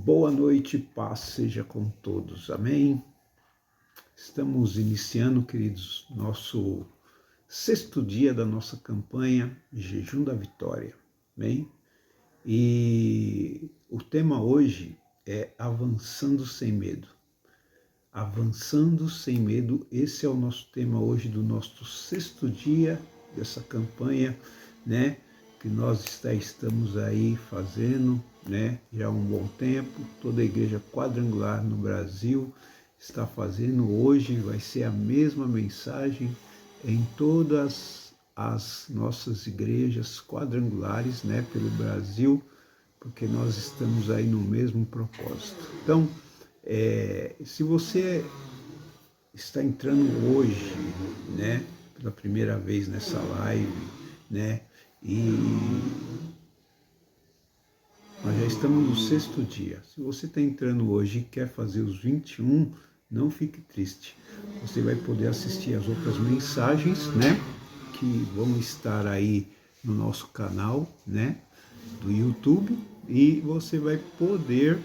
Boa noite, paz seja com todos, amém? Estamos iniciando, queridos, nosso sexto dia da nossa campanha Jejum da Vitória, amém? E o tema hoje é Avançando Sem Medo. Avançando Sem Medo, esse é o nosso tema hoje do nosso sexto dia dessa campanha, né? Que nós estamos aí fazendo, né, já há um bom tempo. Toda a igreja quadrangular no Brasil está fazendo. Hoje vai ser a mesma mensagem em todas as nossas igrejas quadrangulares, né, pelo Brasil, porque nós estamos aí no mesmo propósito. Então, se você está entrando hoje, né, pela primeira vez nessa live, né, e nós já estamos no sexto dia. Se você está entrando hoje e quer fazer os 21, não fique triste. Você vai poder assistir as outras mensagens, né, que vão estar aí no nosso canal, né, do YouTube, e você vai poder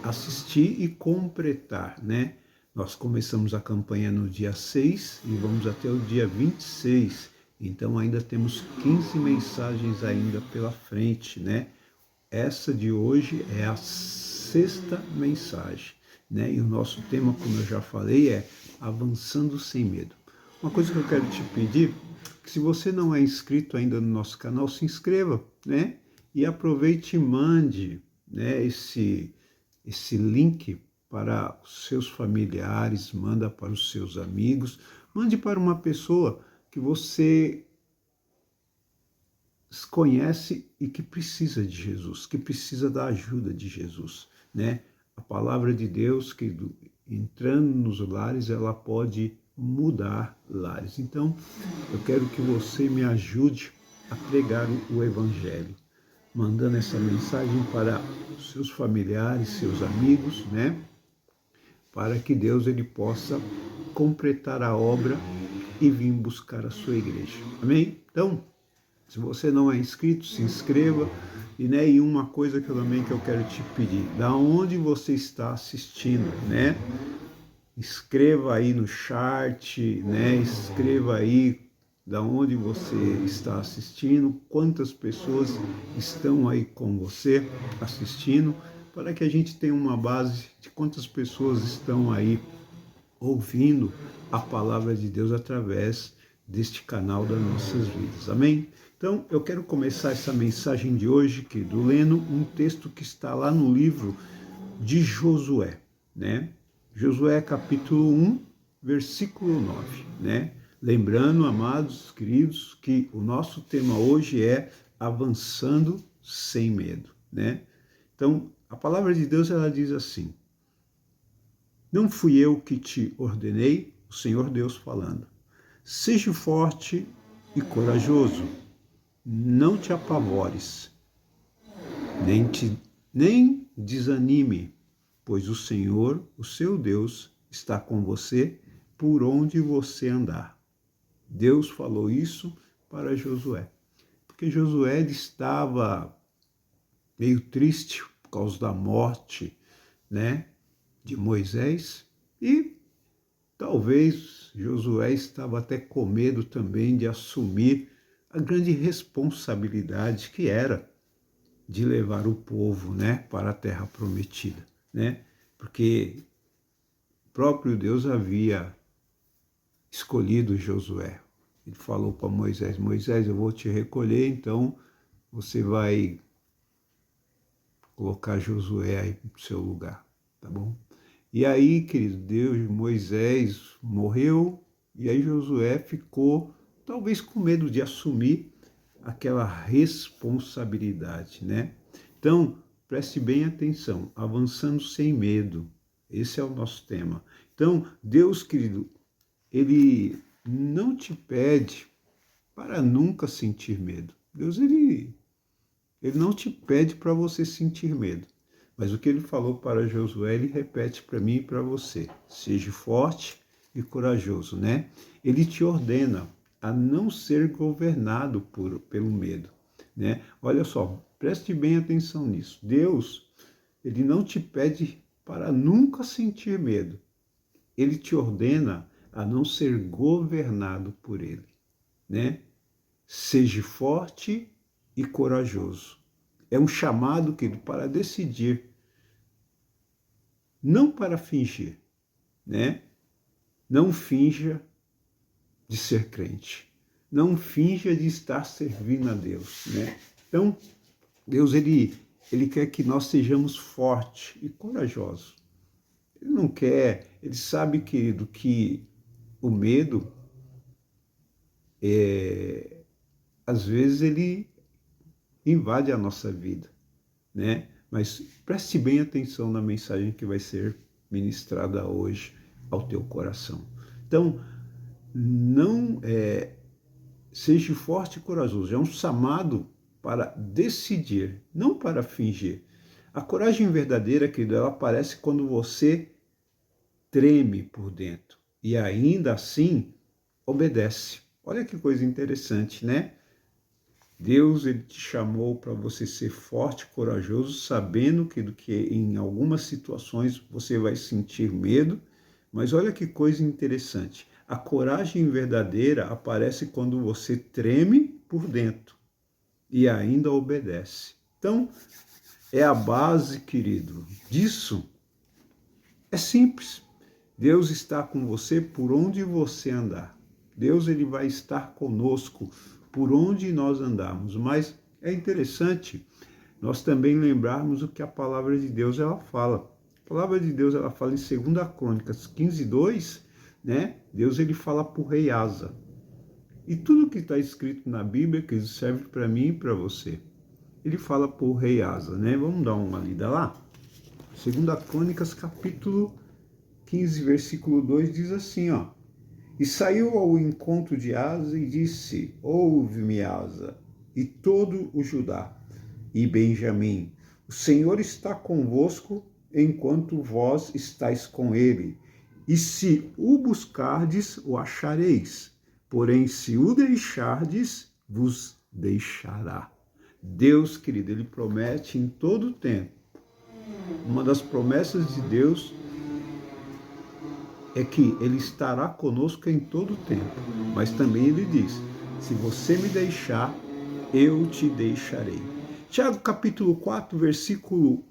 assistir e completar, né. Nós começamos a campanha no dia 6 e vamos até o dia 26, então ainda temos 15 mensagens ainda pela frente, né. Essa de hoje é a sexta mensagem, né? E o nosso tema, como eu já falei, é Avançando Sem Medo. Uma coisa que eu quero te pedir, que se você não é inscrito ainda no nosso canal, se inscreva, né? E aproveite e mande, né, esse link para os seus familiares, manda para os seus amigos, mande para uma pessoa que você conhece e que precisa de Jesus, que precisa da ajuda de Jesus, né? A palavra de Deus, que entrando nos lares, ela pode mudar lares. Então, eu quero que você me ajude a pregar o Evangelho, mandando essa mensagem para os seus familiares, seus amigos, né? Para que Deus ele possa completar a obra e vir buscar a sua igreja. Amém? Então, se você não é inscrito, se inscreva. E uma coisa que eu quero te pedir, da onde você está assistindo, né? Escreva aí no chat, né? Escreva aí da onde você está assistindo, quantas pessoas estão aí com você assistindo, para que a gente tenha uma base de quantas pessoas estão aí ouvindo a palavra de Deus através deste canal das nossas vidas. Amém? Então, eu quero começar essa mensagem de hoje, querido, lendo um texto que está lá no livro de Josué, né? Josué capítulo 1, versículo 9, né? Lembrando, amados, queridos, que o nosso tema hoje é Avançando Sem Medo, né? Então, a palavra de Deus, ela diz assim: não fui eu que te ordenei, o Senhor Deus falando. Seja forte e corajoso, não te apavores, nem desanime, pois o Senhor, o seu Deus, está com você por onde você andar. Deus falou isso para Josué, porque Josué estava meio triste por causa da morte, né, de Moisés, e talvez Josué estava até com medo também de assumir a grande responsabilidade que era de levar o povo, né, para a terra prometida, né? Porque o próprio Deus havia escolhido Josué. Ele falou para Moisés: Moisés, eu vou te recolher, então você vai colocar Josué aí no seu lugar, tá bom? E aí, querido, Moisés morreu, e aí Josué ficou talvez com medo de assumir aquela responsabilidade, né? Então, preste bem atenção, avançando sem medo, esse é o nosso tema. Então, Deus, querido, ele não te pede para nunca sentir medo. Deus, ele não te pede para você sentir medo. Mas o que ele falou para Josué, ele repete para mim e para você. Seja forte e corajoso, né? Ele te ordena a não ser governado pelo medo, né? Olha só, preste bem atenção nisso. Deus, Ele não te pede para nunca sentir medo. Ele te ordena a não ser governado por ele, né? Seja forte e corajoso. É um chamado, querido, para decidir, não para fingir, né? Não finja de ser crente. Não finja de estar servindo a Deus, né? Então, Deus, ele quer que nós sejamos fortes e corajosos. Ele não quer, ele sabe, querido, que o medo, às vezes, ele invade a nossa vida, né? Mas preste bem atenção na mensagem que vai ser ministrada hoje ao teu coração. Então, não seja forte e corajoso. É um chamado para decidir, não para fingir. A coragem verdadeira, querido, ela aparece quando você treme por dentro e ainda assim obedece. Olha que coisa interessante, né? Deus, ele te chamou para você ser forte e corajoso, sabendo que em algumas situações você vai sentir medo, mas olha que coisa interessante. A coragem verdadeira aparece quando você treme por dentro e ainda obedece. Então, é a base, querido, disso. É simples. Deus está com você por onde você andar. Deus, ele vai estar conosco por onde nós andarmos. Mas é interessante nós também lembrarmos o que a palavra de Deus ela fala. A palavra de Deus ela fala em 2 Crônicas 15:2, né? Deus, ele fala para o rei Asa. E tudo que está escrito na Bíblia, que serve para mim e para você. Ele fala para o rei Asa, né? Vamos dar uma lida lá? 2 Crônicas, capítulo 15, versículo 2, diz assim, ó. E saiu ao encontro de Asa e disse, ouve-me, Asa, e todo o Judá e Benjamim, o Senhor está convosco enquanto vós estáis com ele. E se o buscardes, o achareis. Porém, se o deixardes, vos deixará. Deus, querido, ele promete em todo o tempo. Uma das promessas de Deus é que ele estará conosco em todo o tempo. Mas também ele diz, se você me deixar, eu te deixarei. Tiago capítulo 4, versículo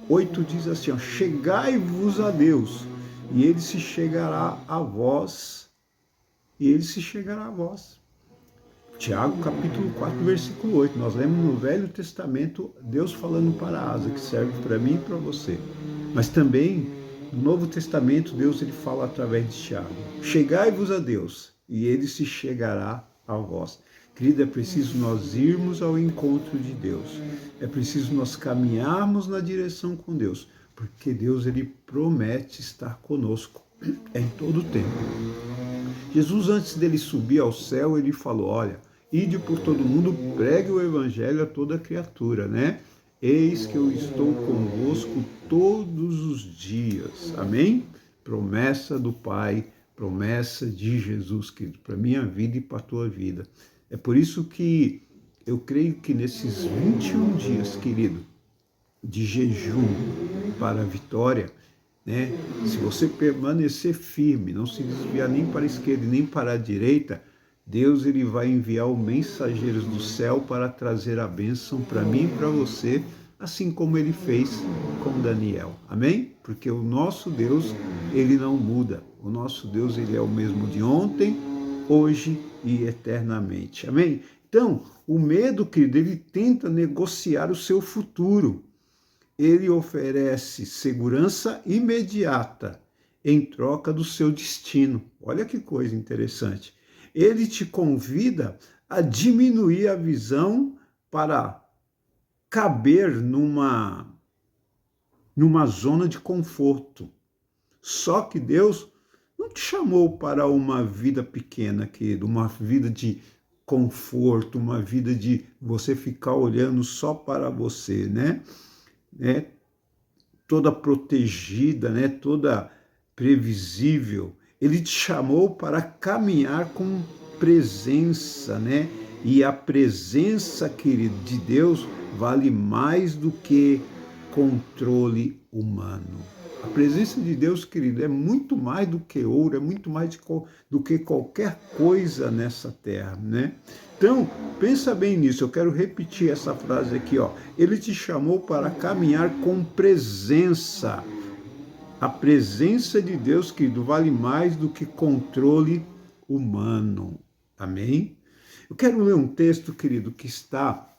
8 diz assim, ó, chegai-vos a Deus, e ele se chegará a vós, e ele se chegará a vós. Tiago capítulo 4, versículo 8, nós lemos no Velho Testamento, Deus falando para Asa, que serve para mim e para você. Mas também, no Novo Testamento, Deus ele fala através de Tiago, chegai-vos a Deus, e ele se chegará a vós. Querida, é preciso nós irmos ao encontro de Deus. É preciso nós caminharmos na direção com Deus, porque Deus ele promete estar conosco em todo o tempo. Jesus, antes dele subir ao céu, ele falou, olha, ide por todo mundo, pregue o evangelho a toda criatura, né? Eis que eu estou convosco todos os dias. Amém? Promessa do Pai, promessa de Jesus, querido, para a minha vida e para a tua vida. É por isso que eu creio que nesses 21 dias, querido, de jejum para a vitória, né? Se você permanecer firme, não se desviar nem para a esquerda nem para a direita, Deus ele vai enviar os mensageiros do céu para trazer a bênção para mim e para você, assim como ele fez com Daniel. Amém? Porque o nosso Deus, ele não muda. O nosso Deus, ele é o mesmo de ontem, hoje e eternamente. Amém? Então, o medo, querido, ele tenta negociar o seu futuro. Ele oferece segurança imediata em troca do seu destino. Olha que coisa interessante. Ele te convida a diminuir a visão para caber numa zona de conforto. Só que Deus não te chamou para uma vida pequena, querido, uma vida de conforto, uma vida de você ficar olhando só para você, né? Toda protegida, né? Toda previsível. Ele te chamou para caminhar com presença, né? E a presença, querido, de Deus vale mais do que controle humano. A presença de Deus, querido, é muito mais do que ouro, é muito mais do que qualquer coisa nessa terra, né? Então, pensa bem nisso, eu quero repetir essa frase aqui, ó. Ele te chamou para caminhar com presença. A presença de Deus, querido, vale mais do que controle humano. Amém? Eu quero ler um texto, querido, que está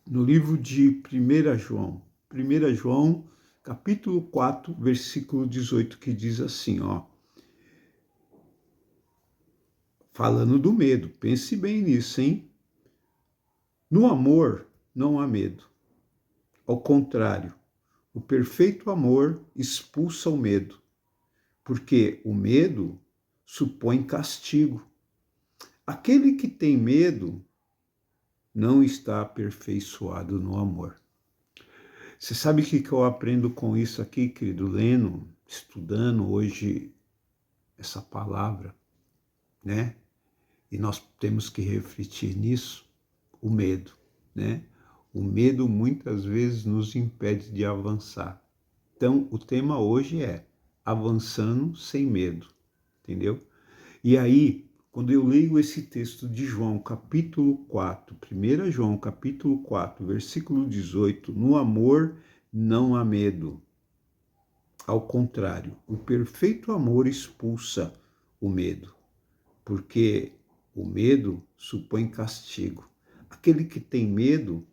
no livro de 1 João. 1 João, capítulo 4, versículo 18, que diz assim, ó. Falando do medo, pense bem nisso, hein? No amor não há medo. Ao contrário, o perfeito amor expulsa o medo, porque o medo supõe castigo. Aquele que tem medo não está aperfeiçoado no amor. Você sabe o que eu aprendo com isso aqui, querido? Lendo, estudando hoje essa palavra, né? E nós temos que refletir nisso, o medo, né? O medo muitas vezes nos impede de avançar. Então, o tema hoje é avançando sem medo, entendeu? E aí, quando eu leio esse texto de João, capítulo 4, 1 João, capítulo 4, versículo 18, no amor não há medo. Ao contrário, o perfeito amor expulsa o medo, porque o medo supõe castigo. Aquele que tem medo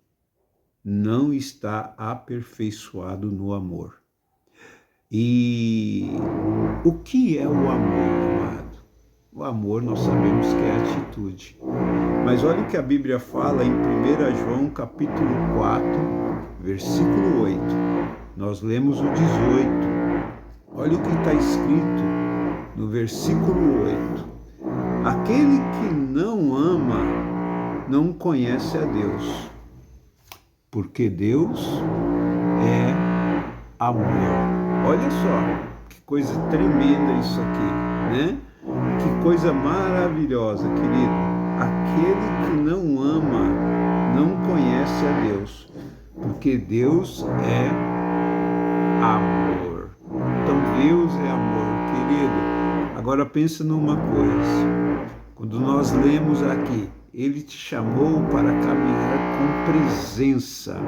não está aperfeiçoado no amor. E o que é o amor, amado? O amor nós sabemos que é atitude. Mas olha o que a Bíblia fala em 1 João capítulo 4, versículo 8. Nós lemos o 18. Olha o que está escrito no versículo 8. Aquele que não ama não conhece a Deus, porque Deus é amor. Olha só, que coisa tremenda isso aqui, né? Que coisa maravilhosa, querido. Aquele que não ama não conhece a Deus, porque Deus é amor. Então Deus é amor, querido. Agora pensa numa coisa. Quando nós lemos aqui, Ele te chamou para caminhar com presença.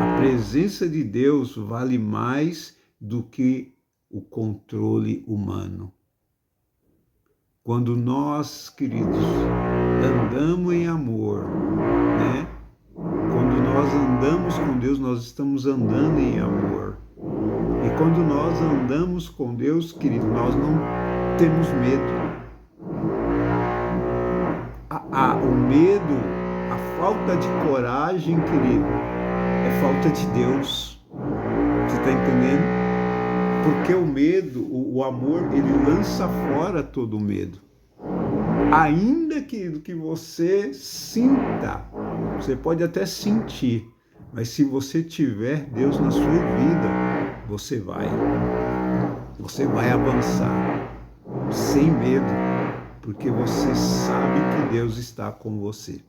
A presença de Deus vale mais do que o controle humano. Quando nós, queridos, andamos em amor, né? Quando nós andamos com Deus, nós estamos andando em amor. E quando nós andamos com Deus, querido, nós não temos medo. O medo, a falta de coragem, querido, é falta de Deus. Você está entendendo? Porque o medo, o amor, ele lança fora todo o medo. Ainda que você sinta, você pode até sentir, mas se você tiver Deus na sua vida, você vai avançar sem medo, porque você sabe que Deus está com você.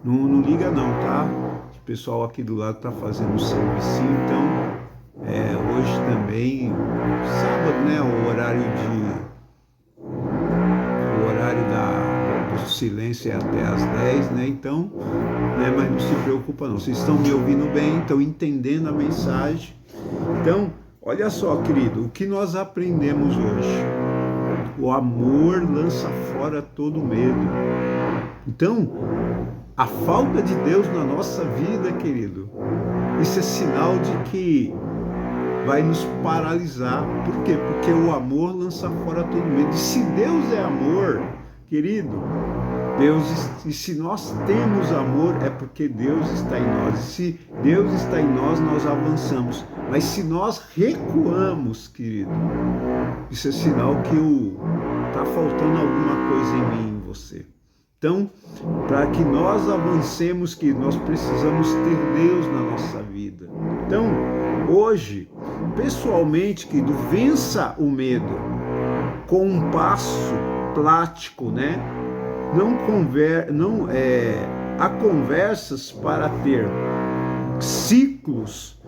Não liga não, tá? O pessoal aqui do lado está fazendo um servicinho, então hoje também, sábado, né, o horário do silêncio é até às 10, né, então, né, mas não se preocupa não, vocês estão me ouvindo bem, estão entendendo a mensagem. Então, olha só, querido, o que nós aprendemos hoje? O amor lança fora todo medo. Então, a falta de Deus na nossa vida, querido, isso é sinal de que vai nos paralisar. Por quê? Porque o amor lança fora todo medo. E se Deus é amor, querido, e se nós temos amor, é porque Deus está em nós. E se Deus está em nós, nós avançamos. Mas se nós recuamos, querido, isso é sinal que está faltando alguma coisa em mim e em você. Então, para que nós avancemos, que nós precisamos ter Deus na nossa vida. Então, hoje, pessoalmente, querido, vença o medo com um passo prático, né? Há conversas para ter ciclos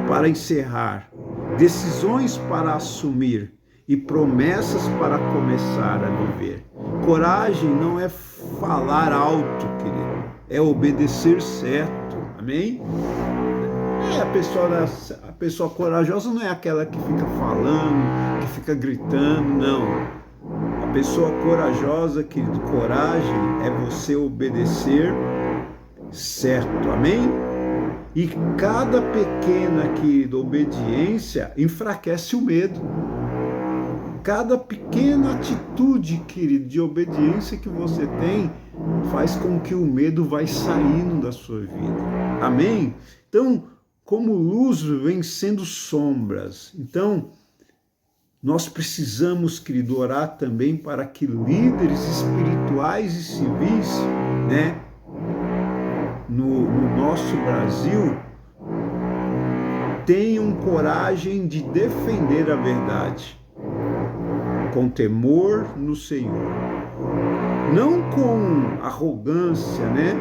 para encerrar, decisões para assumir e promessas para começar a viver. Coragem não é falar alto, querido, é obedecer certo. Amém? A pessoa corajosa não é aquela que fica falando, que fica gritando, não. A pessoa corajosa, querido, coragem é você obedecer certo, amém? E cada pequena, querido, obediência enfraquece o medo. Cada pequena atitude, querido, de obediência que você tem faz com que o medo vai saindo da sua vida, amém? Então, como luz vem sendo sombras, então nós precisamos, querido, orar também para que líderes espirituais e civis, né, no nosso Brasil, tenham coragem de defender a verdade, com temor no Senhor, não com arrogância, né?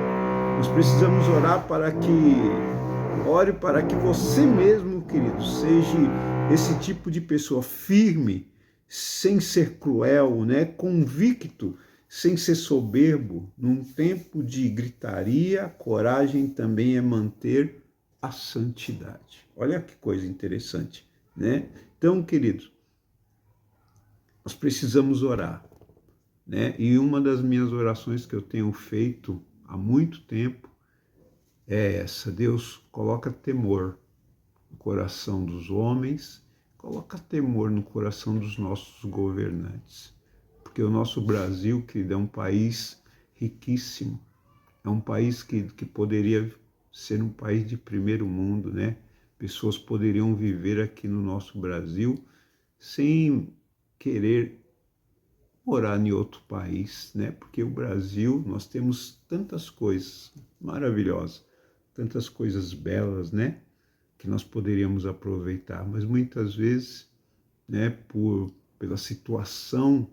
Nós precisamos orar ore para que você mesmo, querido, seja esse tipo de pessoa firme, sem ser cruel, né? Convicto, sem ser soberbo. Num tempo de gritaria, coragem também é manter a santidade. Olha que coisa interessante, né? Então, queridos, nós precisamos orar, né? E uma das minhas orações que eu tenho feito há muito tempo é essa: Deus, coloca temor no coração dos homens, coloca temor no coração dos nossos governantes, porque o nosso Brasil, querido, é um país riquíssimo, é um país que poderia ser um país de primeiro mundo, né? Pessoas poderiam viver aqui no nosso Brasil sem querer morar em outro país, né? Porque o Brasil, nós temos tantas coisas maravilhosas, tantas coisas belas, né? Que nós poderíamos aproveitar, mas muitas vezes, né, pela situação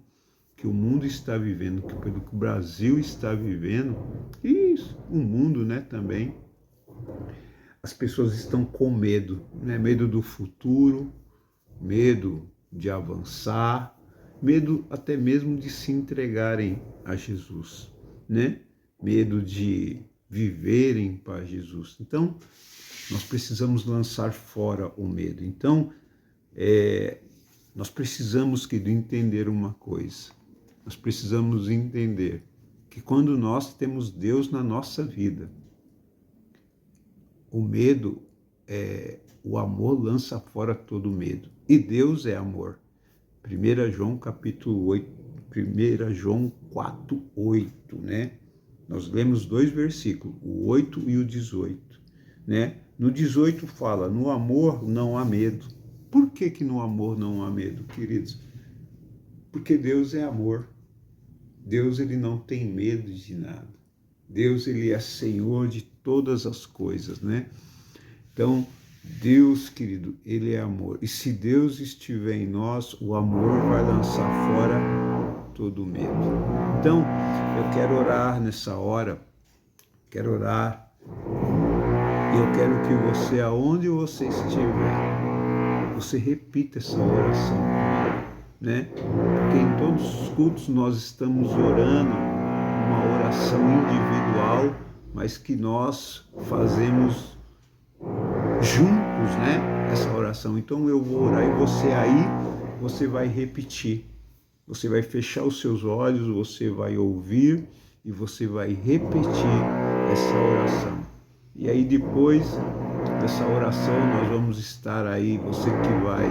que o mundo está vivendo, pelo que o Brasil está vivendo, e o mundo, né, também, as pessoas estão com medo, né? Medo do futuro, medo de avançar, medo até mesmo de se entregarem a Jesus, né? Medo de viverem para Jesus. Então, nós precisamos lançar fora o medo. Então, nós precisamos, querido, entender uma coisa. Nós precisamos entender que quando nós temos Deus na nossa vida, o medo, o amor lança fora todo medo. E Deus é amor. 1 João capítulo 8, 1 João 4, 8, né? Nós lemos 2 versículos, o 8 e o 18, né? No 18 fala: no amor não há medo. Por que no amor não há medo, queridos? Porque Deus é amor. Deus, ele não tem medo de nada. Deus, ele é Senhor de todas as coisas, né? Então, Deus, querido, ele é amor. E se Deus estiver em nós, o amor vai lançar fora todo o medo. Então, eu quero orar nessa hora. Quero orar. E eu quero que você, aonde você estiver, você repita essa oração comigo, né? Porque em todos os cultos nós estamos orando uma oração individual, mas que nós fazemos juntos, né? Essa oração. Então eu vou orar e você vai repetir. Você vai fechar os seus olhos, você vai ouvir e você vai repetir essa oração. E aí depois dessa oração nós vamos estar aí, você que vai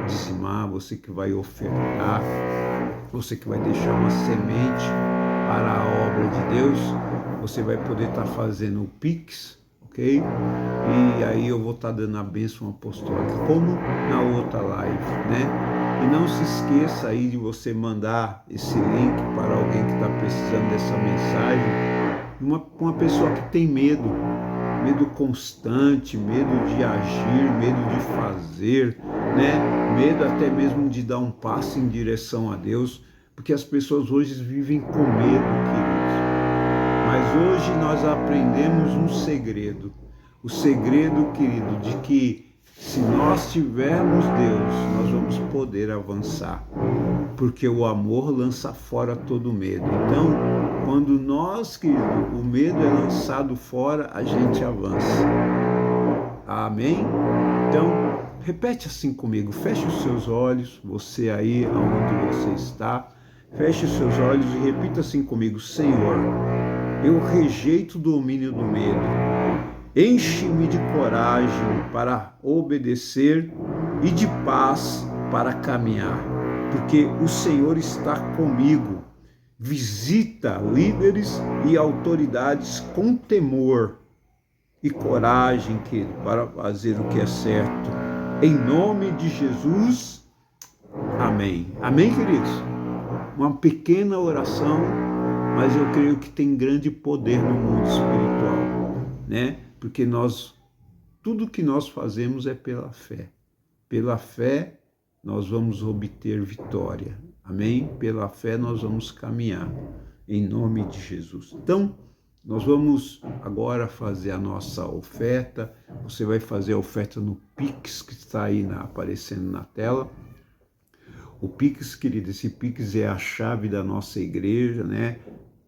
dizimar, você que vai ofertar, você que vai deixar uma semente para a obra de Deus, você vai poder estar fazendo o Pix, ok? E aí eu vou estar dando a bênção apostólica, como na outra live, né? E não se esqueça aí de você mandar esse link para alguém que está precisando dessa mensagem, uma pessoa que tem medo constante, medo de agir, medo de fazer, né? Medo até mesmo de dar um passo em direção a Deus, porque as pessoas hoje vivem com medo, queridos. Mas hoje nós aprendemos um segredo. O segredo, querido, de que Se nós tivermos Deus, nós vamos poder avançar, porque o amor lança fora todo medo. Então, quando nós, querido, o medo é lançado fora, a gente avança. Amém? Então, repete assim comigo, feche os seus olhos, você aí onde você está, feche os seus olhos e repita assim comigo: Senhor, eu rejeito o domínio do medo, enche-me de coragem para obedecer e de paz para caminhar, porque o Senhor está comigo. Visita líderes e autoridades com temor e coragem, querido, para fazer o que é certo. Em nome de Jesus, amém. Amém, queridos? Uma pequena oração, mas eu creio que tem grande poder no mundo espiritual, né? Porque tudo que nós fazemos é pela fé. Pela fé, nós vamos obter vitória. Amém? Pela fé, nós vamos caminhar. Em nome de Jesus. Então, nós vamos agora fazer a nossa oferta. Você vai fazer a oferta no Pix, que está aí aparecendo na tela. O Pix, querido, esse Pix é a chave da nossa igreja, né?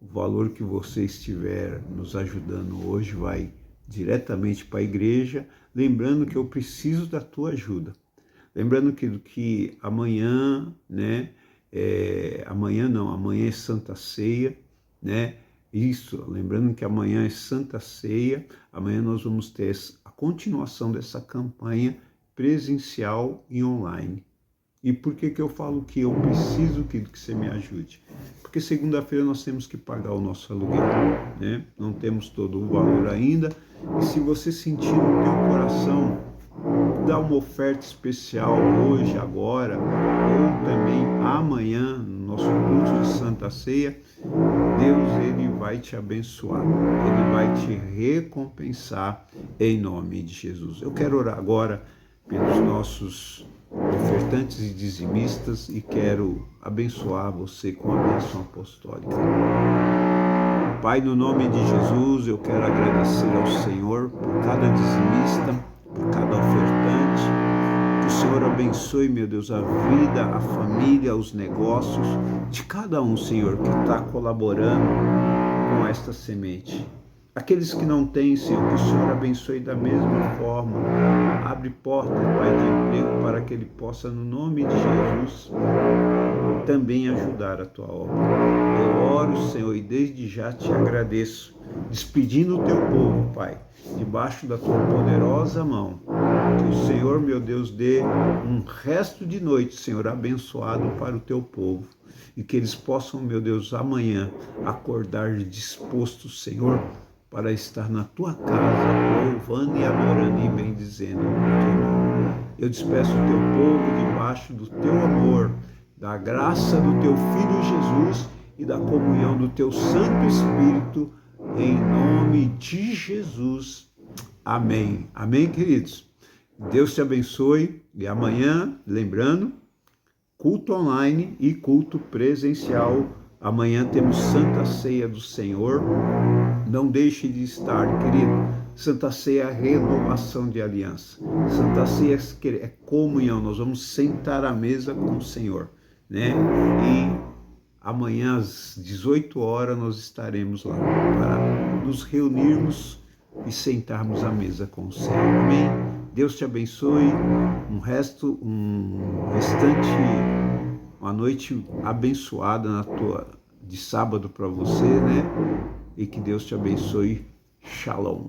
O valor que você estiver nos ajudando hoje vai diretamente para a igreja. Lembrando que eu preciso da tua ajuda. Lembrando que amanhã, né? Amanhã é Santa Ceia, né? Isso, lembrando que amanhã é Santa Ceia, amanhã nós vamos ter a continuação dessa campanha presencial e online. E por que eu falo que eu preciso que você me ajude? Porque segunda-feira nós temos que pagar o nosso aluguel, né? Não temos todo o valor ainda, e se você sentir no teu coração dar uma oferta especial hoje, agora, ou também amanhã, no nosso culto de Santa Ceia, Deus, Ele vai te abençoar, Ele vai te recompensar em nome de Jesus. Eu quero orar agora pelos nossos ofertantes e dizimistas e quero abençoar você com a bênção apostólica. Pai, no nome de Jesus, eu quero agradecer ao Senhor por cada dizimista, por cada ofertante. Que o Senhor abençoe, meu Deus, a vida, a família, os negócios de cada um, Senhor, que está colaborando com esta semente. Aqueles que não têm, Senhor, que o Senhor abençoe da mesma forma. Abre porta, Pai, de emprego para que ele possa, no nome de Jesus, também ajudar a tua obra. Eu oro, Senhor, e desde já te agradeço, despedindo o teu povo, Pai, debaixo da tua poderosa mão. Que o Senhor, meu Deus, dê um resto de noite, Senhor, abençoado para o teu povo. E que eles possam, meu Deus, amanhã acordar dispostos, Senhor, para estar na tua casa, louvando e adorando e bendizendo o teu nome. Eu despeço o teu povo debaixo do teu amor, da graça do teu Filho Jesus e da comunhão do teu Santo Espírito, em nome de Jesus. Amém. Amém, queridos? Deus te abençoe e amanhã, lembrando, culto online e culto presencial. Amanhã temos Santa Ceia do Senhor. Não deixe de estar, querido. Santa Ceia é renovação de aliança. Santa Ceia é comunhão. Nós vamos sentar à mesa com o Senhor, né? E amanhã às 18 horas nós estaremos lá para nos reunirmos e sentarmos à mesa com o Senhor. Amém? Deus te abençoe. Uma noite abençoada de sábado para você, né? E que Deus te abençoe. Shalom.